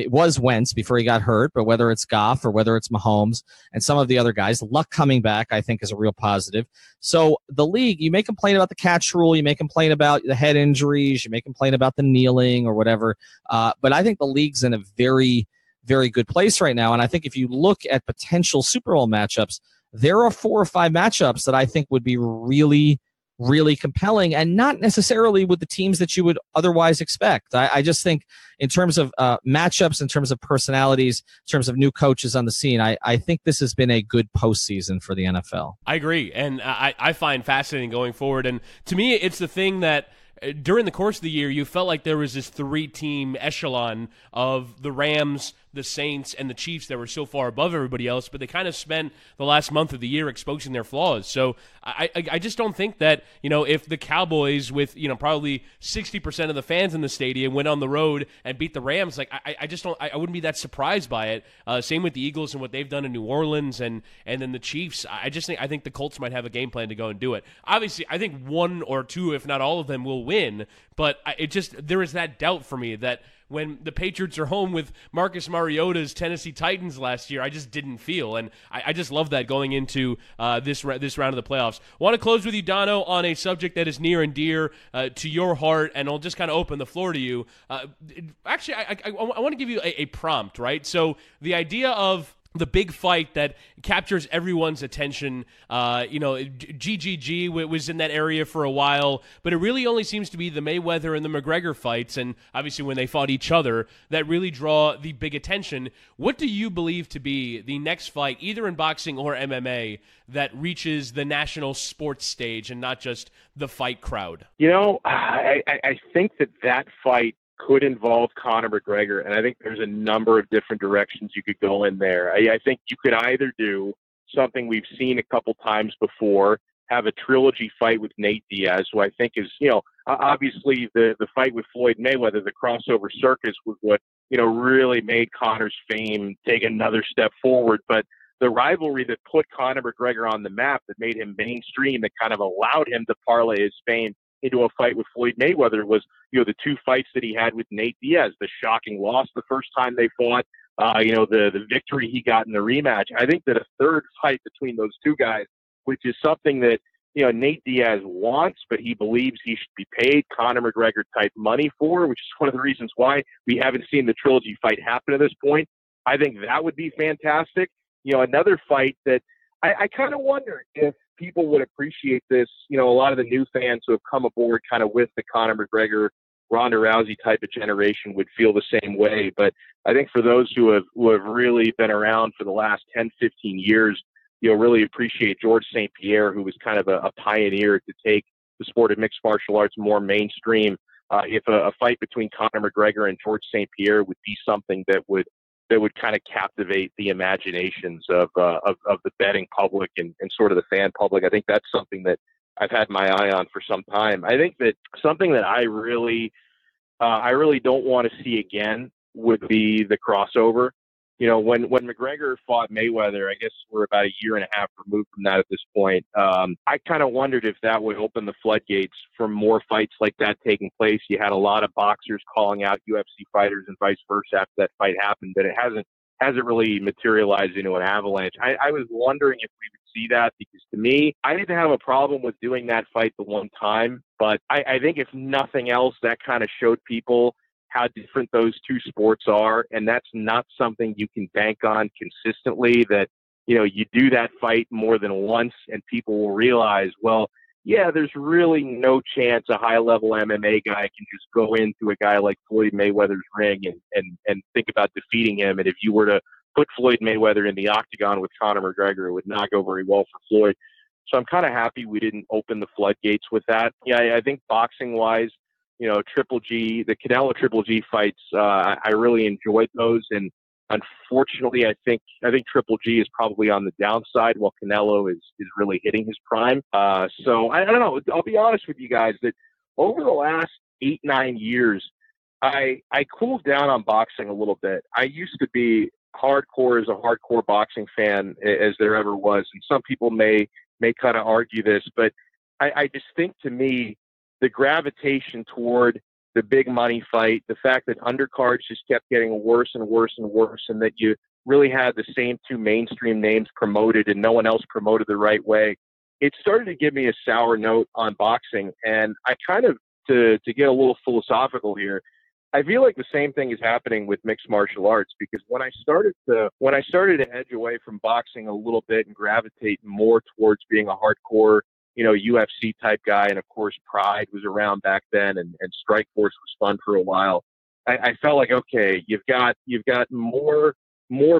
was Wentz before he got hurt, but whether it's Goff or whether it's Mahomes and some of the other guys, Luck coming back, I think, is a real positive. So the league, you may complain about the catch rule, you may complain about the head injuries, you may complain about the kneeling or whatever, but I think the league's in a very, very good place right now. And I think if you look at potential Super Bowl matchups, there are 4 or 5 matchups that I think would be really, really compelling, and not necessarily with the teams that you would otherwise expect. I just think in terms of matchups, in terms of personalities, in terms of new coaches on the scene, I think this has been a good postseason for the NFL.
I agree, and I find fascinating going forward. And to me, it's the thing that during the course of the year, you felt like there was this 3-team echelon of the Rams, the Saints, and the Chiefs that were so far above everybody else, but they kind of spent the last month of the year exposing their flaws. So I just don't think that, if the Cowboys with, probably 60% of the fans in the stadium went on the road and beat the Rams, like I just don't, I wouldn't be that surprised by it. Same with the Eagles and what they've done in New Orleans and then the Chiefs. I think the Colts might have a game plan to go and do it. Obviously, I think 1 or 2, if not all of them, will win, but there is that doubt for me that when the Patriots are home with Marcus Mariota's Tennessee Titans last year, I just didn't feel. And I just love that going into this round of the playoffs. I want to close with you, Donno, on a subject that is near and dear to your heart, and I'll just kind of open the floor to you. Actually, I want to give you a prompt, right? So the idea of the big fight that captures everyone's attention. GGG was in that area for a while, but it really only seems to be the Mayweather and the McGregor fights, and obviously when they fought each other, that really draw the big attention. What do you believe to be the next fight, either in boxing or MMA, that reaches the national sports stage and not just the fight crowd?
I think that fight could involve Conor McGregor, and I think there's a number of different directions you could go in there. I think you could either do something we've seen a couple times before, have a trilogy fight with Nate Diaz, who I think is, obviously the fight with Floyd Mayweather, the crossover circus was what, really made Conor's fame take another step forward. But the rivalry that put Conor McGregor on the map, that made him mainstream, that kind of allowed him to parlay his fame into a fight with Floyd Mayweather was, the two fights that he had with Nate Diaz, the shocking loss the first time they fought, the victory he got in the rematch. I think that a third fight between those two guys, which is something that, Nate Diaz wants, but he believes he should be paid Conor McGregor type money for, which is one of the reasons why we haven't seen the trilogy fight happen at this point. I think that would be fantastic. Another fight that I kind of wonder if people would appreciate this. A lot of the new fans who have come aboard kind of with the Conor McGregor, Ronda Rousey type of generation would feel the same way. But I think for those who have really been around for the last 10, 15 years, really appreciate George St. Pierre, who was kind of a pioneer to take the sport of mixed martial arts more mainstream. If a fight between Conor McGregor and George St. Pierre would be something that would kind of captivate the imaginations of the betting public and sort of the fan public. I think that's something that I've had my eye on for some time. I think that something that I really don't want to see again would be the crossover. When McGregor fought Mayweather, I guess we're about a year and a half removed from that at this point. I kind of wondered if that would open the floodgates for more fights like that taking place. You had a lot of boxers calling out UFC fighters and vice versa after that fight happened, but it hasn't really materialized into an avalanche. I was wondering if we would see that, because to me, I didn't have a problem with doing that fight the one time, but I think if nothing else, that kind of showed people how different those two sports are, and that's not something you can bank on consistently, that you do that fight more than once and people will realize, well, yeah, there's really no chance a high-level MMA guy can just go into a guy like Floyd Mayweather's ring and think about defeating him. And if you were to put Floyd Mayweather in the octagon with Conor McGregor, it would not go very well for Floyd. So I'm kind of happy we didn't open the floodgates with that. Yeah, I think boxing-wise, Triple G, the Canelo Triple G fights, I really enjoyed those. And unfortunately, I think Triple G is probably on the downside while Canelo is really hitting his prime. So I don't know. I'll be honest with you guys that over the last 8-9 years, I cooled down on boxing a little bit. I used to be hardcore as a hardcore boxing fan as there ever was. And some people may kind of argue this, but I just think, to me, the gravitation toward the big money fight, the fact that undercards just kept getting worse and worse and worse, and that you really had the same two mainstream names promoted and no one else promoted the right way, it started to give me a sour note on boxing. And I kind of, to get a little philosophical here, I feel like the same thing is happening with mixed martial arts, because when I started to edge away from boxing a little bit and gravitate more towards being a hardcore UFC type guy, and of course Pride was around back then, and Strikeforce was fun for a while. I felt like, okay, you've got more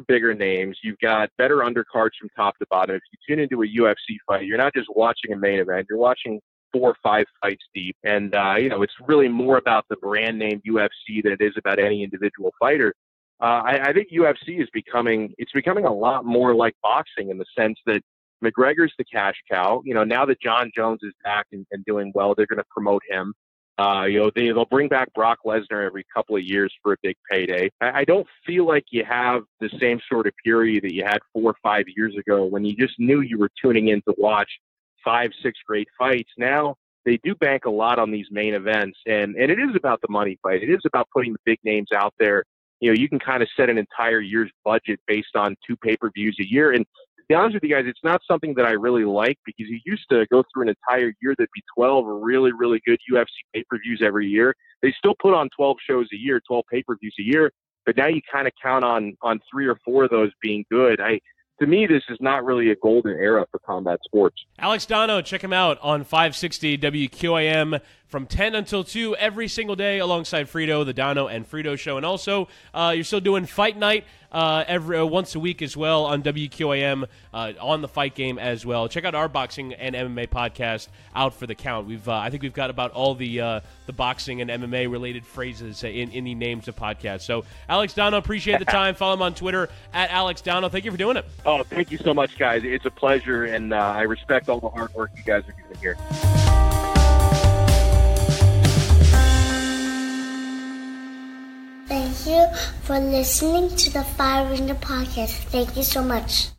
bigger names, you've got better undercards from top to bottom. If you tune into a UFC fight, you're not just watching a main event, you're watching 4 or 5 fights deep, and it's really more about the brand name UFC than it is about any individual fighter. I think UFC is becoming a lot more like boxing, in the sense that McGregor's the cash cow. Now that John Jones is back and doing well, they're going to promote him. They'll bring back Brock Lesnar every couple of years for a big payday. I don't feel like you have the same sort of purity that you had 4 or 5 years ago, when you just knew you were tuning in to watch 5-6 great fights. Now they do bank a lot on these main events, and it is about the money fight. It is about putting the big names out there. You know, you can kind of set an entire year's budget based on 2 pay-per-views a year. And to be honest with you guys, it's not something that I really like, because you used to go through an entire year that'd be 12 really, really good UFC pay-per-views every year. They still put on 12 shows a year, 12 pay-per-views a year, but now you kind of count on 3 or 4 of those being good. To me, this is not really a golden era for combat sports.
Alex Donno, check him out on 560 WQAM from 10 until 2 every single day alongside Friedo, the Donno and Friedo show. And also, you're still doing Fight Night once a week as well on WQAM on the Fight Game as well. Check out our boxing and MMA podcast, Out for the Count. I think we've got about all the boxing and MMA related phrases in the names of podcasts. So, Alex Donno, appreciate the time. Follow him on Twitter at Alex Donno. Thank you for doing it.
Oh, thank you so much, guys. It's a pleasure, and I respect all the hard work you guys are doing here.
Thank you for listening to the Fire Ringer podcast. Thank you so much.